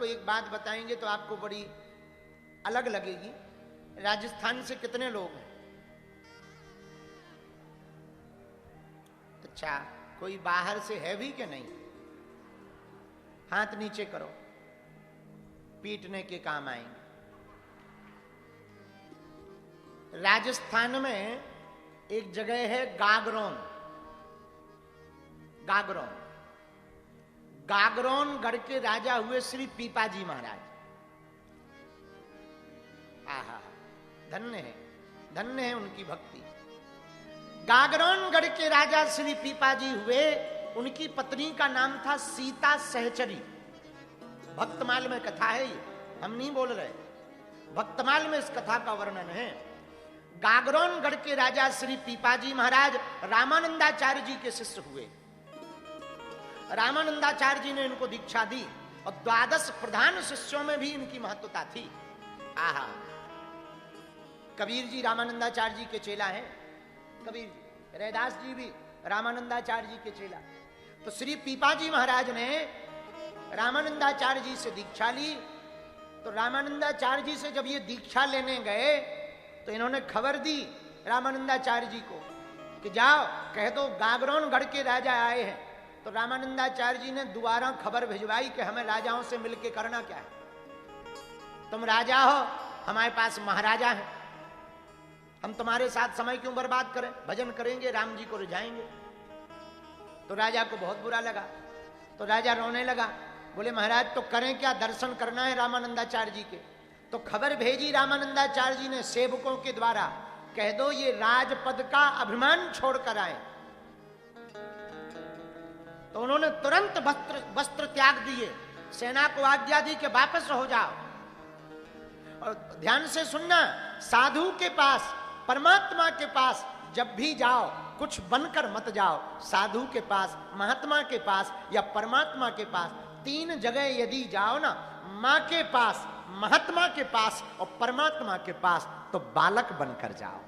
आपको एक बात बताएंगे तो आपको बड़ी अलग लगेगी। राजस्थान से कितने लोग हैं? अच्छा, कोई बाहर से है भी कि नहीं? हाथ नीचे करो, पीटने के काम आएंगे। राजस्थान में एक जगह है गागरोन। गागरोन, गागरोन गढ़ के राजा हुए श्री पीपाजी महाराज। आहा, धन्य है, धन्य है उनकी भक्ति। गागरोन गढ़ के राजा श्री पीपाजी हुए। उनकी पत्नी का नाम था सीता सहचरी। भक्तमाल में कथा है ये, हम नहीं बोल रहे, भक्तमाल में इस कथा का वर्णन है। गागरोन गढ़ के राजा श्री पीपाजी महाराज रामानंदाचार्य जी के शिष्य हुए। रामानंदाचार्य जी ने इनको दीक्षा दी और 12 प्रधान शिष्यों में भी इनकी महत्वता थी। आहा, कबीर जी रामानंदाचार्य जी के चेला हैं। कबीर जी, रैदास जी भी रामानंदाचार्य जी के चेला। तो श्री पीपाजी महाराज ने रामानंदाचार्य जी से दीक्षा ली। तो रामानंदाचार्य जी से जब ये दीक्षा लेने गए तो इन्होंने खबर दी रामानंदाचार्य जी को कि जाओ कह दो गागरोन गढ़ के राजा आए हैं। तो रामानंदाचार्य जी ने दोबारा खबर भिजवाई कि हमें राजाओं से मिलके करना क्या है, तुम राजा हो, हमारे पास महाराजा है, हम तुम्हारे साथ समय क्यों बर्बाद करें, भजन करेंगे, राम जी को रिझाएंगे। तो राजा को बहुत बुरा लगा। तो राजा रोने लगा, बोले महाराज तो करें क्या, दर्शन करना है रामानंदाचार्य जी के। तो खबर भेजी रामानंदाचार्य जी ने सेवकों के द्वारा, कह दो ये राजपद का अभिमान छोड़कर आए। तो उन्होंने तुरंत वस्त्र त्याग दिए, सेना को आज्ञा दी कि वापस हो जाओ। और ध्यान से सुनना, साधु के पास, परमात्मा के पास जब भी जाओ कुछ बनकर मत जाओ। साधु के पास, महात्मा के पास या परमात्मा के पास, 3 जगह यदि जाओ ना, मां के पास, महात्मा के पास और परमात्मा के पास, तो बालक बनकर जाओ।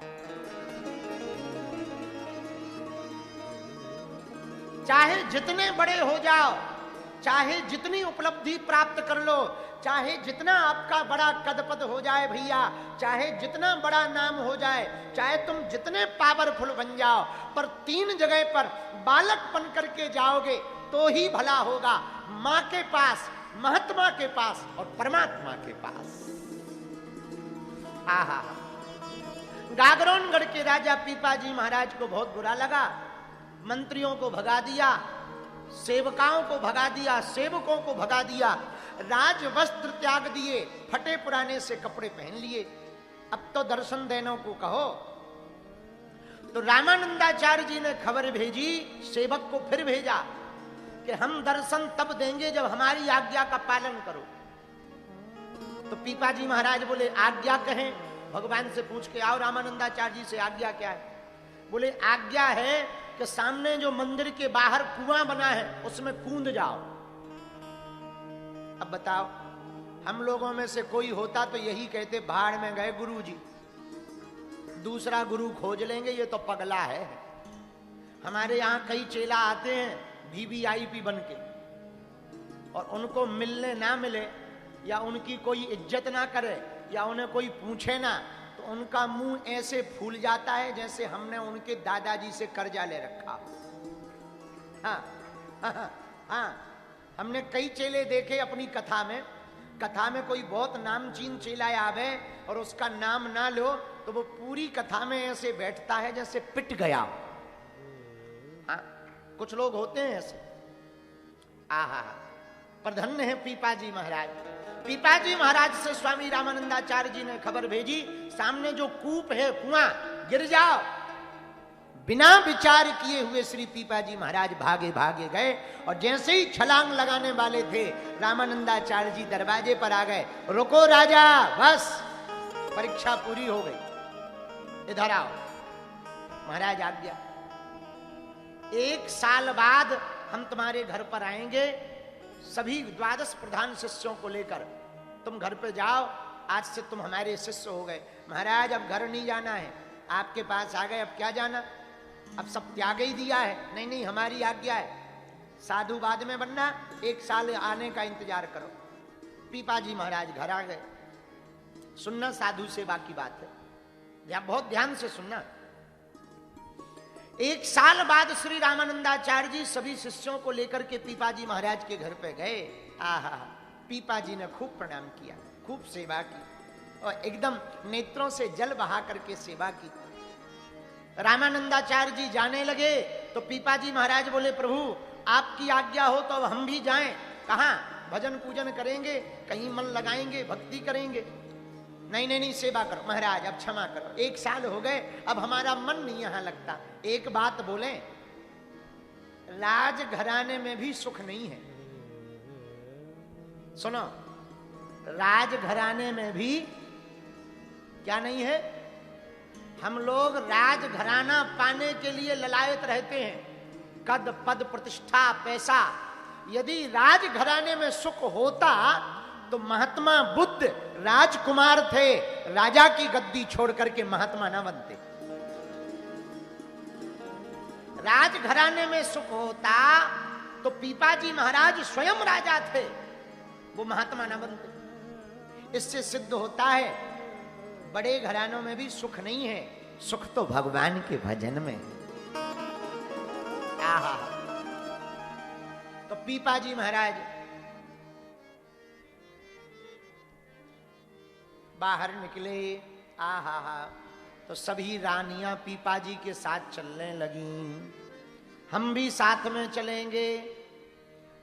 चाहे जितने बड़े हो जाओ, चाहे जितनी उपलब्धि प्राप्त कर लो, चाहे जितना आपका बड़ा कद पद हो जाए भैया, चाहे जितना बड़ा नाम हो जाए, चाहे तुम जितने पावरफुल बन जाओ, पर 3 जगह पर बालक बन करके जाओगे तो ही भला होगा। मां के पास, महात्मा के पास और परमात्मा के पास। आहा, गागरोन गढ़ के राजा पीपाजी महाराज को बहुत बुरा लगा। मंत्रियों को भगा दिया, सेवकाओं को भगा दिया, सेवकों को भगा दिया, राज वस्त्र त्याग दिए, फटे पुराने से कपड़े पहन लिए। अब तो दर्शन देने को कहो। तो रामानंदाचार्य जी ने खबर भेजी, सेवक को फिर भेजा कि हम दर्शन तब देंगे जब हमारी आज्ञा का पालन करो। तो पीपाजी महाराज बोले आज्ञा कहें, भगवान से पूछ के आओ रामानंदाचार्य जी से आज्ञा क्या है। बोले आज्ञा है कि सामने जो मंदिर के बाहर कुआं बना है उसमें कूद जाओ। अब बताओ, हम लोगों में से कोई होता तो यही कहते भाड़ में गए गुरुजी, दूसरा गुरु खोज लेंगे, ये तो पगला है। हमारे यहाँ कई चेला आते हैं VVIP बन के, और उनको मिलने ना मिले या उनकी कोई इज्जत ना करे या उन्हें कोई पूछे ना, तो उनका मुंह ऐसे फूल जाता है जैसे हमने उनके दादाजी से कर्जा ले रखा। हाँ, हाँ, हाँ, हमने कई चेले देखे अपनी कथा में कोई बहुत नामचीन चेला आवे और उसका नाम ना लो तो वो पूरी कथा में ऐसे बैठता है जैसे पिट गया। हाँ, कुछ लोग होते हैं ऐसे। आहा, पर धन्य है पीपाजी महाराज। पीपाजी महाराज से स्वामी रामानंदाचार्य जी ने खबर भेजी, सामने जो कूप है, कुआं, गिर जाओ। बिना विचार किए हुए श्री पीपाजी महाराज भागे भागे गए, और जैसे ही छलांग लगाने वाले थे, रामानंदाचार्य जी दरवाजे पर आ गए। रुको राजा, बस परीक्षा पूरी हो गई, इधर आओ। महाराज आज्ञा, 1 साल बाद हम तुम्हारे घर पर आएंगे, सभी 12 प्रधान शिष्यों को लेकर। तुम घर पे जाओ, आज से तुम हमारे शिष्य हो गए। महाराज अब घर नहीं जाना है, आपके पास आ गए, अब क्या जाना, अब सब त्याग ही दिया है। नहीं नहीं, हमारी आज्ञा है, साधु बाद में बनना, 1 साल आने का इंतजार करो। पीपाजी महाराज घर आ गए। सुनना साधु सेवा की बात है, या बहुत ध्यान से सुनना। 1 साल बाद श्री रामानंदाचार्य जी सभी शिष्यों को लेकर के पीपाजी महाराज के घर पे गए। आहा, पीपाजी ने खूब प्रणाम किया, खूब सेवा की और एकदम नेत्रों से जल बहा करके सेवा की। रामानंदाचार्य जी जाने लगे तो पीपाजी महाराज बोले, प्रभु आपकी आज्ञा हो तो अब हम भी जाएं। कहां? भजन पूजन करेंगे, कहीं मन लगाएंगे, भक्ति करेंगे। नहीं नहीं नहीं, सेवा करो महाराज, अब क्षमा करो, 1 साल हो गए, अब हमारा मन नहीं यहां लगता। एक बात बोले, राजघराने में भी सुख नहीं है। सुनो, राजघराने में भी क्या नहीं है? हम लोग राजघराना पाने के लिए ललायत रहते हैं, कद पद प्रतिष्ठा पैसा। यदि राजघराने में सुख होता तो महात्मा बुद्ध राजकुमार थे, राजा की गद्दी छोड़ करके महात्मा ना बनते। राजघराने में सुख होता तो पीपाजी महाराज स्वयं राजा थे, वो महात्मा ना बनते। इससे सिद्ध होता है बड़े घरानों में भी सुख नहीं है, सुख तो भगवान के भजन में। आहा, तो पीपाजी महाराज बाहर निकले। आहा, तो सभी रानियां पीपाजी के साथ चलने लगी, हम भी साथ में चलेंगे।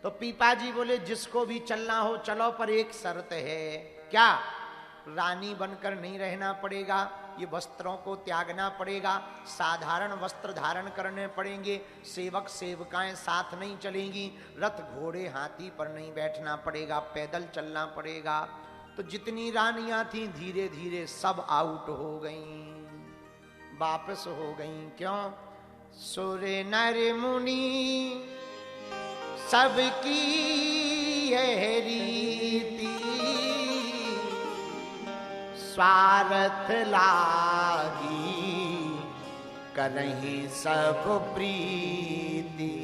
तो पीपाजी बोले, जिसको भी चलना हो चलो, पर एक शर्त है। क्या? रानी बनकर नहीं रहना पड़ेगा, ये वस्त्रों को त्यागना पड़ेगा, साधारण वस्त्र धारण करने पड़ेंगे, सेवक सेवकाएं साथ नहीं चलेंगी, रथ घोड़े हाथी पर नहीं बैठना पड़ेगा, पैदल चलना पड़ेगा। तो जितनी रानियां थीं धीरे धीरे सब आउट हो गईं, वापस हो गईं। क्यों? सुरे नर मुनि सबकी यह रीति, स्वार्थ लागी करहीं सब प्रीति,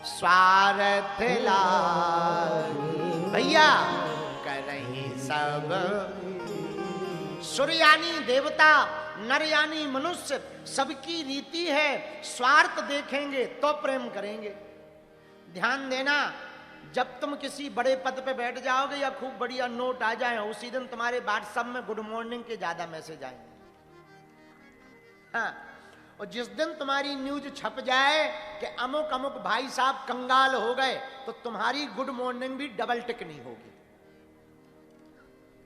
स्वार्थ लागी भैया करहीं सब। सूर्य यानी देवता, नर यानी मनुष्य, सबकी रीति है, स्वार्थ देखेंगे तो प्रेम करेंगे। ध्यान देना, जब तुम किसी बड़े पद पे बैठ जाओगे या खूब बढ़िया नोट आ जाए, उसी दिन तुम्हारे व्हाट्सएप में गुड मॉर्निंग के ज्यादा मैसेज आएंगे। हाँ, और जिस दिन तुम्हारी न्यूज छप जाए कि अमुक अमुक भाई साहब कंगाल हो गए, तो तुम्हारी गुड मॉर्निंग भी डबल टिक नहीं होगी।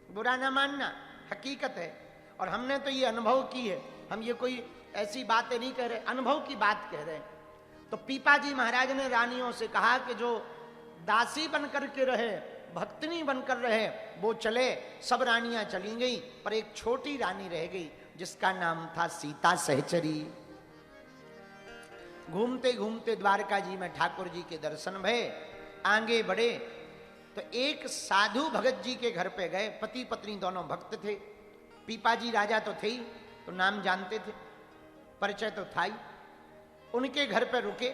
बुरा ना मानना, हकीकत है। और हमने तो ये अनुभव की है, हम ये कोई ऐसी बातें नहीं कह रहे, अनुभव की बात कह रहे हैं। तो पीपाजी महाराज ने रानियों से कहा कि जो दासी बनकर के रहे, भक्तिनी बनकर रहे, वो चले। सब रानियां चली गई, पर एक छोटी रानी रह गई जिसका नाम था सीता सहचरी। घूमते घूमते द्वारका जी में ठाकुर जी के दर्शन भये, आगे बढ़े तो एक साधु भगत जी के घर पे गए। पति पत्नी दोनों भक्त थे। पीपाजी राजा तो थे ही, तो नाम जानते थे, परिचय तो था ही। उनके घर पे रुके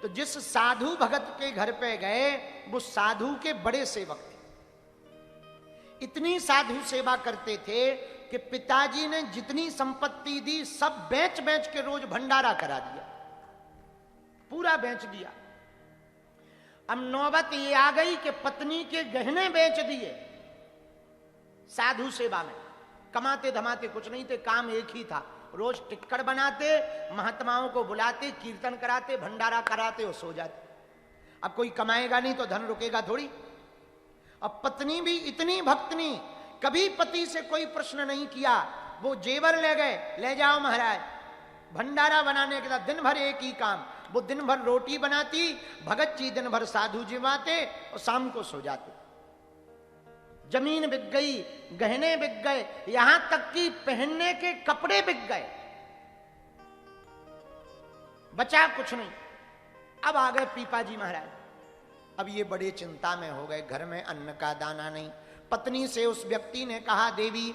तो जिस साधु भगत के घर पे गए, वो साधु के बड़े सेवक थे। इतनी साधु सेवा करते थे कि पिताजी ने जितनी संपत्ति दी सब बेच बेच के रोज भंडारा करा दिया, पूरा बेच दिया। अब नौबत ये आ गई कि पत्नी के गहने बेच दिए। साधु सेवा में कमाते धमाते कुछ नहीं थे, काम एक ही था, रोज टिक्कड़ बनाते, महात्माओं को बुलाते, कीर्तन कराते, भंडारा कराते और सो जाते। अब कोई कमाएगा नहीं तो धन रुकेगा थोड़ी। अब पत्नी भी इतनी भक्तनी, कभी पति से कोई प्रश्न नहीं किया। वो जेवर ले गए, ले जाओ महाराज। भंडारा बनाने के बाद दिन भर एक ही काम, वो दिन भर रोटी बनाती, भगत जी दिन भर साधु जिवाते और शाम को सो जाते। जमीन बिक गई, गहने बिक गए, यहां तक कि पहनने के कपड़े बिक गए, बचा कुछ नहीं। अब आ गए पीपाजी महाराज। अब ये बड़े चिंता में हो गए, घर में अन्न का दाना नहीं। पत्नी से उस व्यक्ति ने कहा, देवी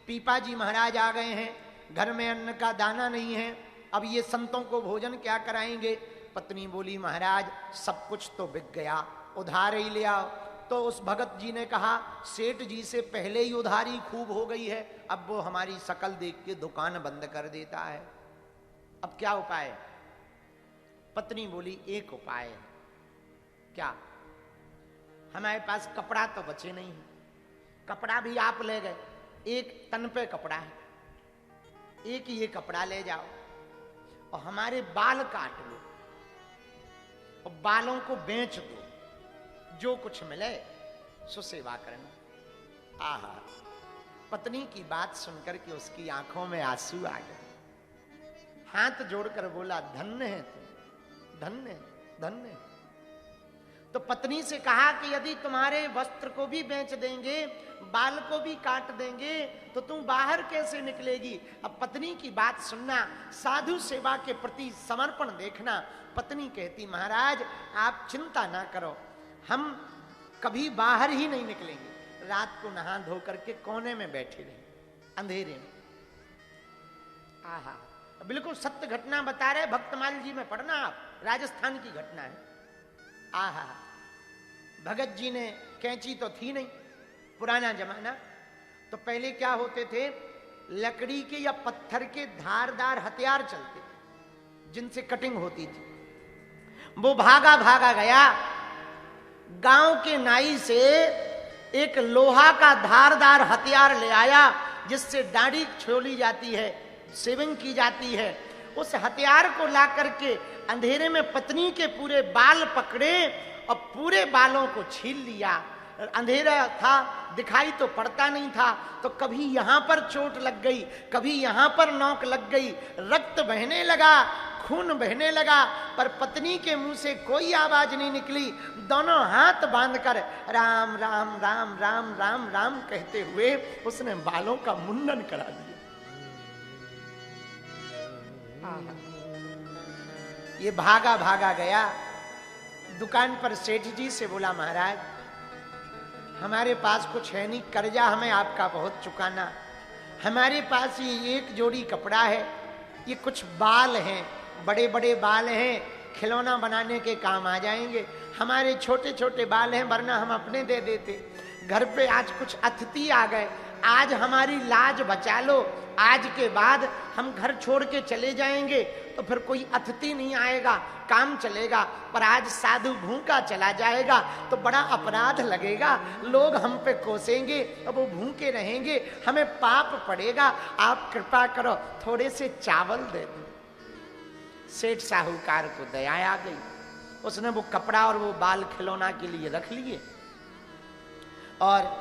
पीपाजी महाराज आ गए हैं, घर में अन्न का दाना नहीं है, अब ये संतों को भोजन क्या कराएंगे। पत्नी बोली, महाराज सब कुछ तो बिक गया, उधार ही ले आओ। तो उस भगत जी ने कहा सेठ जी से पहले ही उधारी खूब हो गई है, अब वो हमारी शकल देख के दुकान बंद कर देता है, अब क्या उपाय? पत्नी बोली एक उपाय है। क्या? हमारे पास कपड़ा तो बचे नहीं है, कपड़ा भी आप ले गए, एक तन पे कपड़ा है, एक ये कपड़ा ले जाओ और हमारे बाल काट लो और बालों को बेच दो, जो कुछ मिले सो सेवा करना। आहा, पत्नी की बात सुनकर के उसकी आंखों में आंसू आ गए, हाथ जोड़कर बोला धन्य है तुम, धन्य धन्य। तो पत्नी से कहा कि यदि तुम्हारे वस्त्र को भी बेच देंगे, बाल को भी काट देंगे, तो तुम बाहर कैसे निकलेगी? अब पत्नी की बात सुनना, साधु सेवा के प्रति समर्पण देखना। पत्नी कहती महाराज आप चिंता ना करो, हम कभी बाहर ही नहीं निकलेंगे, रात को नहा धो करके कोने में बैठे रहेंगे अंधेरे में। आहा, बिल्कुल सत्य घटना बता रहे भक्तमाल जी में पढ़ना आप, राजस्थान की घटना है। आहा, भगत जी ने कैंची तो थी नहीं, पुराना जमाना, तो पहले क्या होते थे, लकड़ी के या पत्थर के धारदार हथियार चलते जिनसे कटिंग होती थी। वो भागा भागा गया, गांव के नाई से एक लोहा का धारदार हथियार ले आया जिससे दाढ़ी छोली जाती है, शेविंग की जाती है। उस हथियार को ला करके अंधेरे में पत्नी के पूरे बाल पकड़े और पूरे बालों को छील लिया। अंधेरा था, दिखाई तो पड़ता नहीं था, तो कभी यहां पर चोट लग गई, कभी यहां पर नोक लग गई, रक्त बहने लगा, खून बहने लगा, पर पत्नी के मुंह से कोई आवाज नहीं निकली। दोनों हाथ बांधकर राम राम राम राम राम राम कहते हुए उसने बालों का मुंडन करा दिया। ये भागा भागा गया, दुकान पर सेठ जी से बोला महाराज हमारे पास कुछ है नहीं, कर्जा हमें आपका बहुत चुकाना, हमारे पास ये एक जोड़ी कपड़ा है, ये कुछ बाल हैं, बड़े बड़े बाल हैं, खिलौना बनाने के काम आ जाएंगे, हमारे छोटे छोटे बाल हैं, वरना हम अपने दे देते। घर पे आज कुछ अतिथि आ गए, आज हमारी लाज बचा लो, आज के बाद हम घर छोड़ के चले जाएंगे तो फिर कोई अतिथि नहीं आएगा, काम चलेगा, पर आज साधु भूखा चला जाएगा तो बड़ा अपराध लगेगा, लोग हम पे कोसेंगे, अब वो भूखे रहेंगे, हमें पाप पड़ेगा, आप कृपा करो थोड़े से चावल दे दो। सेठ साहूकार को दया आ गई, उसने वो कपड़ा और वो बाल खिलौना के लिए रख लिए और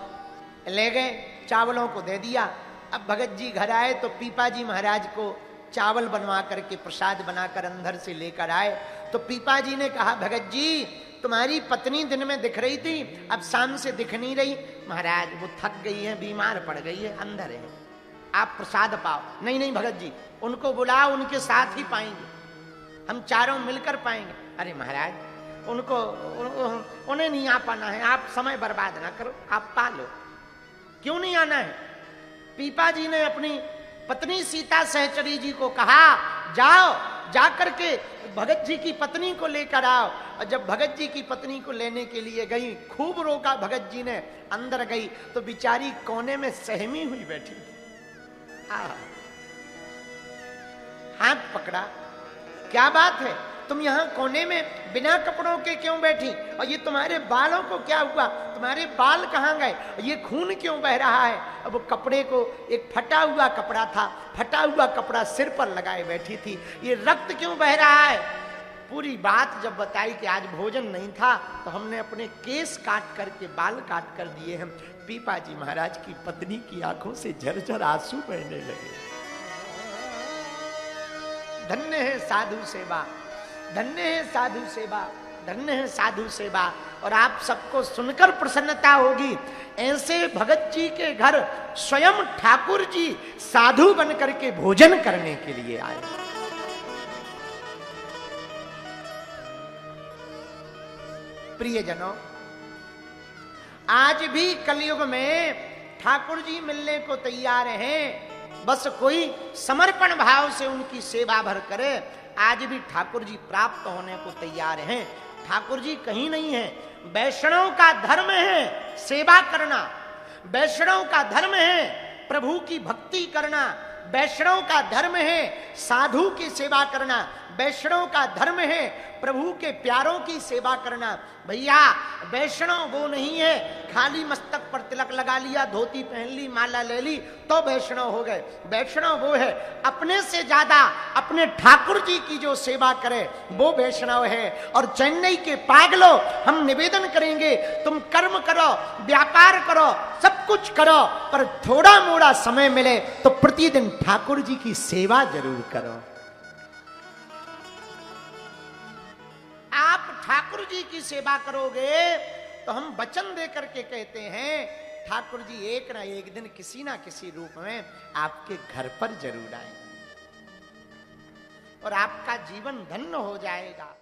ले गए, चावलों को दे दिया। अब भगत जी घर आए तो पीपा जी महाराज को चावल बनवा करके प्रसाद बनाकर अंदर से लेकर आए। तो पीपा जी ने कहा भगत जी तुम्हारी पत्नी दिन में दिख रही थी, अब शाम से दिख नहीं रही। महाराज वो थक गई है, बीमार पड़ गई है, अंदर है, आप प्रसाद पाओ। नहीं नहीं भगत जी, उनको बुलाओ, उनके साथ ही पाएंगे, हम चारों मिलकर पाएंगे। अरे महाराज उनको उन्हें नहीं आ पाना है, आप समय बर्बाद ना करो, आप पा लो। क्यों नहीं आना है? पीपा जी ने अपनी पत्नी सीता सहचरी जी को कहा जाओ, जाकर के भगत जी की पत्नी को लेकर आओ। और जब भगत जी की पत्नी को लेने के लिए गई, खूब रोका भगत जी ने, अंदर गई तो बिचारी कोने में सहमी हुई बैठी थी। हाथ पकड़ा, क्या बात है, तुम यहाँ कोने में बिना कपड़ों के क्यों बैठी, और ये तुम्हारे बालों को क्या हुआ, तुम्हारे बाल कहाँ गए, ये खून क्यों बह रहा है? अब वो कपड़े को, एक फटा हुआ कपड़ा था, फटा हुआ कपड़ा सिर पर लगाए बैठी थी, ये रक्त क्यों बह रहा है? पूरी बात जब बताई कि आज भोजन नहीं था तो हमने अपने केस काट करके बाल काट कर दिए हैं। पीपा जी महाराज की पत्नी की आंखों से झरझर आंसू बहने लगे। धन्य है साधु सेवा, धन्य है साधु सेवा, धन्य है साधु सेवा। और आप सबको सुनकर प्रसन्नता होगी, ऐसे भगत जी के घर स्वयं ठाकुर जी साधु बनकर के भोजन करने के लिए आए। प्रियजनों, आज भी कलयुग में ठाकुर जी मिलने को तैयार हैं, बस कोई समर्पण भाव से उनकी सेवा भर करे। आज भी ठाकुर जी प्राप्त होने को तैयार हैं। ठाकुर जी कहीं नहीं है। वैष्णव का धर्म है सेवा करना, वैष्णव का धर्म है प्रभु की भक्ति करना, वैष्णव का धर्म है साधु की सेवा करना, वैष्णव का धर्म है प्रभु के प्यारों की सेवा करना। भैया वैष्णव वो नहीं है खाली मस्तक पर तिलक लगा लिया, धोती पहन ली, माला ले ली तो वैष्णव हो गए। वैष्णव वो है अपने से ज्यादा अपने ठाकुर जी की जो सेवा करे वो वैष्णव है। और चेन्नई के पागलों, हम निवेदन करेंगे तुम कर्म करो, व्यापार करो, सब कुछ करो, पर थोड़ा मोड़ा समय मिले तो प्रतिदिन ठाकुर जी की सेवा जरूर करो। आप ठाकुर जी की सेवा करोगे तो हम वचन दे करके कहते हैं ठाकुर जी एक ना एक दिन किसी ना किसी रूप में आपके घर पर जरूर आएंगे और आपका जीवन धन्य हो जाएगा।